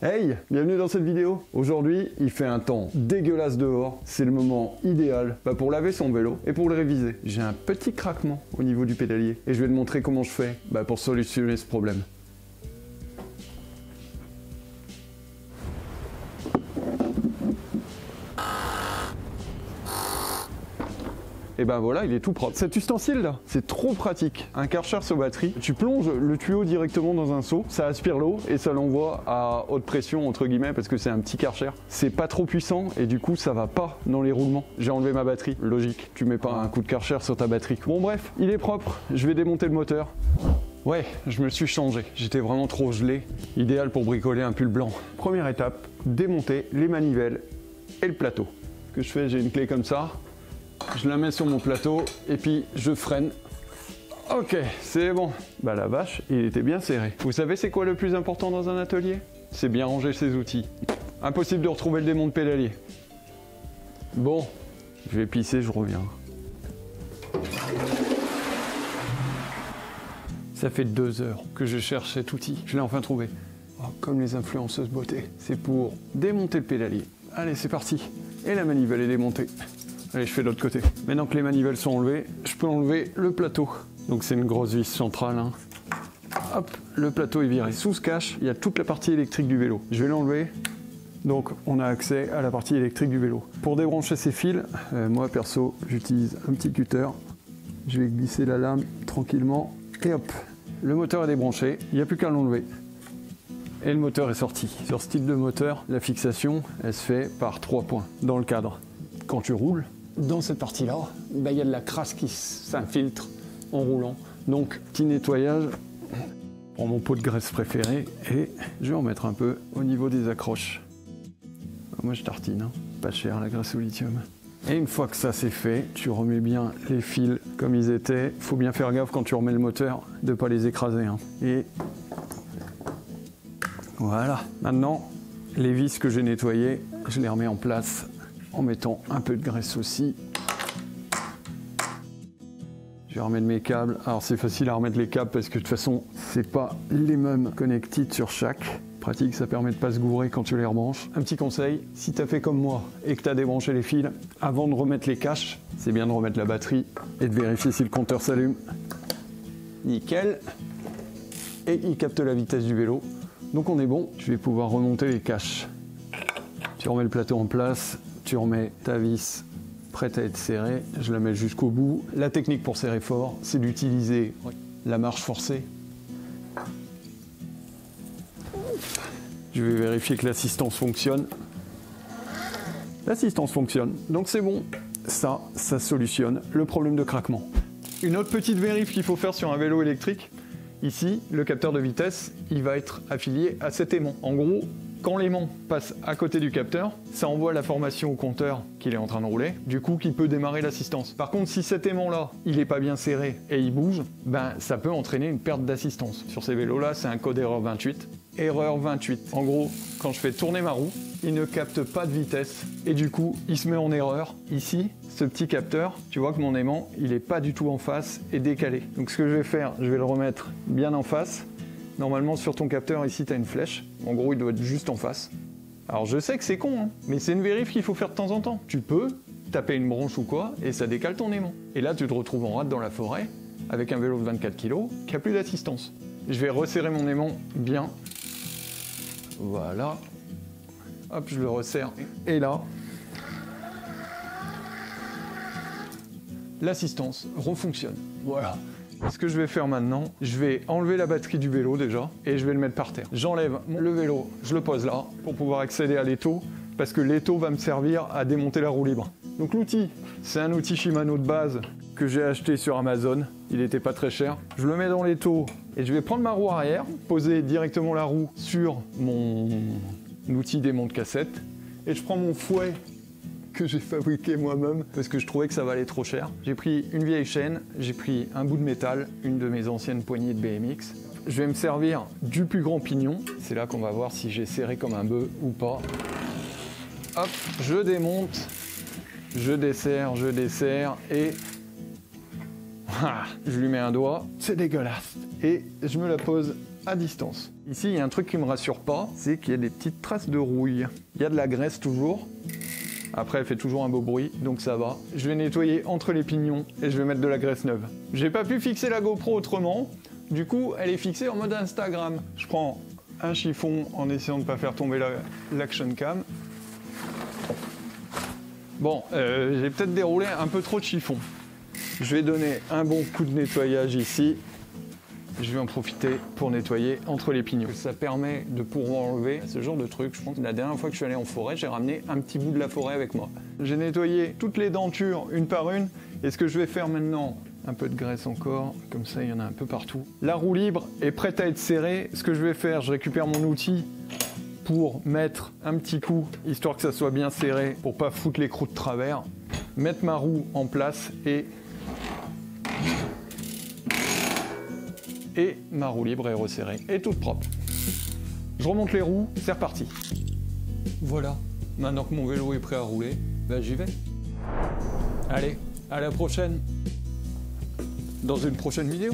Hey, bienvenue dans cette vidéo. Aujourd'hui, il fait un temps dégueulasse dehors. C'est le moment idéal pour laver son vélo et pour le réviser. J'ai un petit craquement au niveau du pédalier et je vais te montrer comment je fais pour solutionner ce problème. Et ben voilà, il est tout propre. Cet ustensile là, c'est trop pratique. Un Karcher sur batterie, tu plonges le tuyau directement dans un seau, ça aspire l'eau et ça l'envoie à haute pression entre guillemets parce que c'est un petit Karcher. C'est pas trop puissant et du coup ça va pas dans les roulements. J'ai enlevé ma batterie, logique. Tu mets pas un coup de Karcher sur ta batterie. Bon bref, il est propre. Je vais démonter le moteur. Ouais, je me suis changé. J'étais vraiment trop gelé. Idéal pour bricoler un pull blanc. Première étape, démonter les manivelles et le plateau. Ce que je fais, j'ai une clé comme ça. Je la mets sur mon plateau et puis je freine. Ok, c'est bon. Bah la vache, il était bien serré. Vous savez c'est quoi le plus important dans un atelier? C'est bien ranger ses outils. Impossible de retrouver le démon de pédalier. Bon, je vais pisser, je reviens. Ça fait 2 heures que je cherche cet outil. Je l'ai enfin trouvé. Oh, comme les influenceuses beauté. C'est pour démonter le pédalier. Allez, c'est parti. Et la manivelle est démontée. Allez, je fais de l'autre côté. Maintenant que les manivelles sont enlevées, je peux enlever le plateau. Donc c'est une grosse vis centrale. Hein. Hop, le plateau est viré. Sous ce cache, il y a toute la partie électrique du vélo. Je vais l'enlever. Donc on a accès à la partie électrique du vélo. Pour débrancher ces fils, moi perso, j'utilise un petit cutter. Je vais glisser la lame tranquillement. Et hop, le moteur est débranché. Il n'y a plus qu'à l'enlever. Et le moteur est sorti. Sur ce type de moteur, la fixation, elle se fait par 3 points dans le cadre. Quand tu roules, dans cette partie-là, il y a de la crasse qui s'infiltre en roulant. Donc, petit nettoyage. Je prends mon pot de graisse préféré et je vais en mettre un peu au niveau des accroches. Moi, je tartine, hein. Pas cher la graisse au lithium. Et une fois que ça c'est fait, tu remets bien les fils comme ils étaient. Faut bien faire gaffe quand tu remets le moteur de ne pas les écraser. Hein. Et voilà. Maintenant, les vis que j'ai nettoyées, je les remets en place. En mettant un peu de graisse aussi. Je vais remettre mes câbles. Alors c'est facile à remettre les câbles parce que de toute façon, c'est pas les mêmes connectiques sur chaque. Pratique, ça permet de pas se gourer quand tu les rebranches. Un petit conseil, si tu as fait comme moi et que tu as débranché les fils, avant de remettre les caches, c'est bien de remettre la batterie et de vérifier si le compteur s'allume. Nickel. Et il capte la vitesse du vélo. Donc on est bon. Je vais pouvoir remonter les caches. Tu remets le plateau en place. Tu remets ta vis prête à être serrée, je la mets jusqu'au bout. La technique pour serrer fort, c'est d'utiliser la marche forcée. Je vais vérifier que l'assistance fonctionne. L'assistance fonctionne, donc c'est bon. Ça solutionne le problème de craquement. Une autre petite vérif qu'il faut faire sur un vélo électrique, ici, le capteur de vitesse, il va être affilié à cet aimant. En gros, quand l'aimant passe à côté du capteur, ça envoie l'information au compteur qu'il est en train de rouler, du coup qu'il peut démarrer l'assistance. Par contre, si cet aimant-là, il n'est pas bien serré et il bouge, ça peut entraîner une perte d'assistance. Sur ces vélos-là, c'est un code erreur 28. Erreur 28. En gros, quand je fais tourner ma roue, il ne capte pas de vitesse et du coup, il se met en erreur. Ici, ce petit capteur, tu vois que mon aimant, il n'est pas du tout en face et décalé. Donc ce que je vais faire, je vais le remettre bien en face. Normalement, sur ton capteur, ici, tu as une flèche. En gros, il doit être juste en face. Alors, je sais que c'est con, hein, mais c'est une vérif qu'il faut faire de temps en temps. Tu peux taper une branche ou quoi, et ça décale ton aimant. Et là, tu te retrouves en rade dans la forêt, avec un vélo de 24 kg, qui n'a plus d'assistance. Je vais resserrer mon aimant bien. Voilà. Hop, je le resserre. Et là, l'assistance refonctionne. Voilà. Ce que je vais faire maintenant, je vais enlever la batterie du vélo déjà et je vais le mettre par terre. J'enlève le vélo, je le pose là pour pouvoir accéder à l'étau parce que l'étau va me servir à démonter la roue libre. Donc l'outil, c'est un outil Shimano de base que j'ai acheté sur Amazon. Il n'était pas très cher. Je le mets dans l'étau et je vais prendre ma roue arrière, poser directement la roue sur mon outil démonte cassette et je prends mon fouet que j'ai fabriqué moi-même parce que je trouvais que ça valait trop cher. J'ai pris une vieille chaîne, j'ai pris un bout de métal, une de mes anciennes poignées de BMX. Je vais me servir du plus grand pignon. C'est là qu'on va voir si j'ai serré comme un bœuf ou pas. Hop, je démonte, je desserre et je lui mets un doigt. C'est dégueulasse. Et je me la pose à distance. Ici, il y a un truc qui me rassure pas, c'est qu'il y a des petites traces de rouille. Il y a de la graisse toujours. Après, elle fait toujours un beau bruit, donc ça va. Je vais nettoyer entre les pignons et je vais mettre de la graisse neuve. J'ai pas pu fixer la GoPro autrement, du coup, elle est fixée en mode Instagram. Je prends un chiffon en essayant de ne pas faire tomber l'action cam. Bon, j'ai peut-être déroulé un peu trop de chiffon. Je vais donner un bon coup de nettoyage ici. Je vais en profiter pour nettoyer entre les pignons. Ça permet de pouvoir enlever ce genre de truc. Je pense que la dernière fois que je suis allé en forêt, j'ai ramené un petit bout de la forêt avec moi. J'ai nettoyé toutes les dentures une par une. Et ce que je vais faire maintenant, un peu de graisse encore, comme ça il y en a un peu partout. La roue libre est prête à être serrée. Ce que je vais faire, je récupère mon outil pour mettre un petit coup, histoire que ça soit bien serré, pour pas foutre les croûtes de travers. Mettre ma roue en place et ma roue libre est resserrée et toute propre. Je remonte les roues, c'est reparti. Voilà, maintenant que mon vélo est prêt à rouler, ben j'y vais. Allez, à la prochaine, dans une prochaine vidéo.